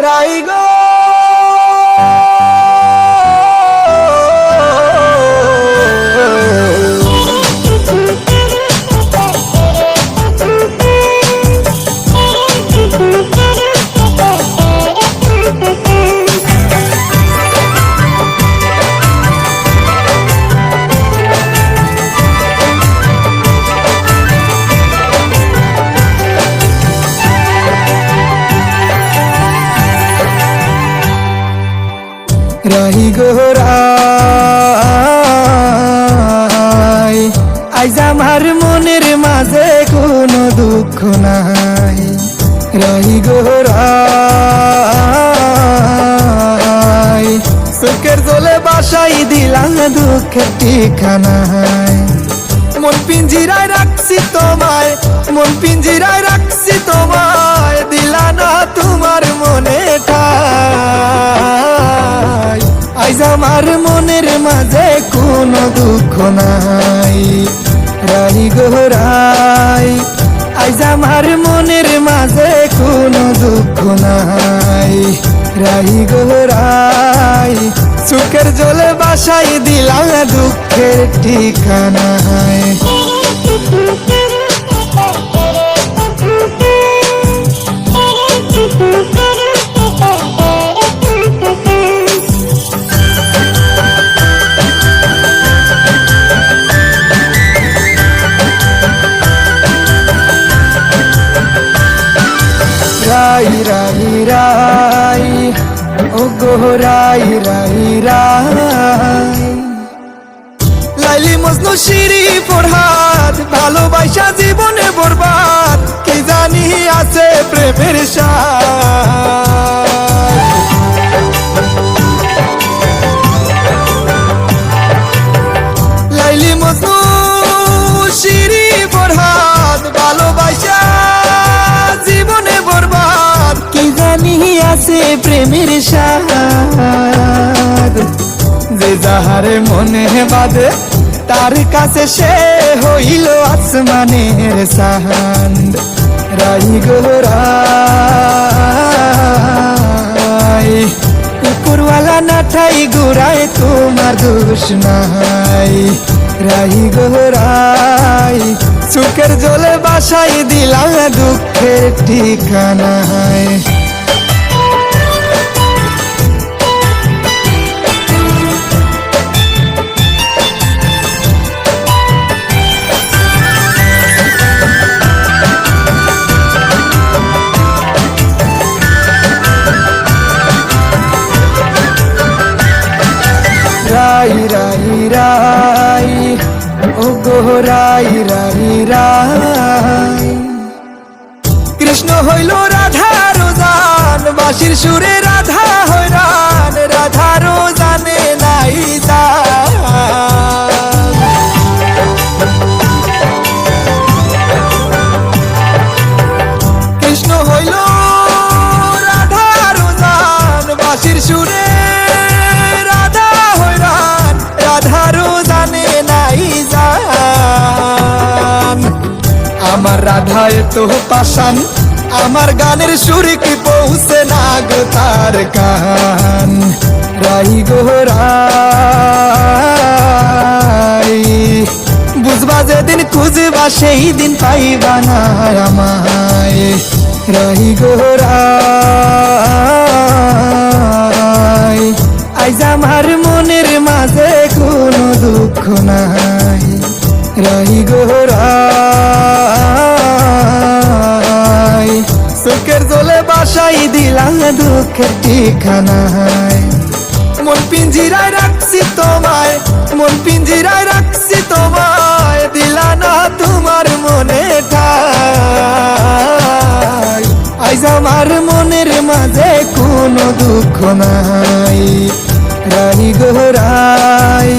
রাই গো রাহি গো রাই আজ আমার মনের মাঝে কোনো দুঃখ নাই। রাহি গো রাই চোখের জলে বাসাই দিলাম দুঃখের ঠিকানায়। মন পিঞ্জিরায় রাখছি তোমায়, মন পিঞ্জিরায় রাখছি তোমায়, দিলা না তোমার মনে ঠাই। আজ আমার মনের মাঝে কোনো দুঃখ নাই। রাহি গো রাই আজ আমার মনের মাঝে কোনো দুঃখ নাই। রাহি গো রাই চোখের জলে বাসাই দিলাম দুঃখের ঠিকানায়। রাই রাই রাই ও গো রাই রাই রাই লাইলি মজনু শিরি ফরহাদ ভালোবাসা জীবনে বরবাদ কি জানি আছে প্রেমের স্বাদ। লাইলি মজনু শিরি ফরহাদ ভালোবাসা জীবনে বরবাদ কি জানি আছে প্রেমের স্বাদ। যে যাহারে মনে বাদে তার কাছে সে হইল আসমানের চাঁদ। রাই গো রাই উপরওয়ালা না ঠাই ঘুরায় তোমার দোষ নাই। রাই গো রাই চোখের জলে বাসাই দিলাম দুঃখের ঠিকানায়। রাই রাই রাই ও গো রাই রাই রাই কৃষ্ণ হইল রাধার জান বাঁশির সুরে রাধা হইরান রাধারও জানে নাই জান। কৃষ্ণ হইল রাধার জান বাঁশির সুরে রাধা হইরান রাধারও জানে নাই জান। আমার রাধায় তো পাশান আমার গানের সুরে কি পৌঁছে না গো তার কান। রাই গো রাই বুঝবা যেদিন খুঁজবা সেই দিন পাইবা না আমায়। রাই গো রাই আজ আমার মনের মাঝে কোনো দুঃখ নাই। রাই গো রাই চোখের জলে বাসাই দিলাম দুঃখের ঠিকানায়। মন পিঞ্জিরায় রাখছি তোমায়, মন পিঞ্জিরায় রাখছি তোমায়, দিলা না তোমার মনে ঠাই। আজ আমার মনের মাঝে কোনো দুঃখ নাই। রাই গো রাই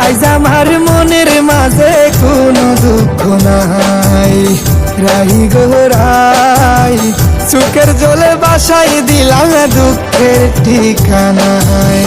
আজ আমার মনের মাঝে কোনো দুঃখ নাই। রাই গো রাই চোখের জলে বাসাই দিলাম দুঃখের ঠিকানায়।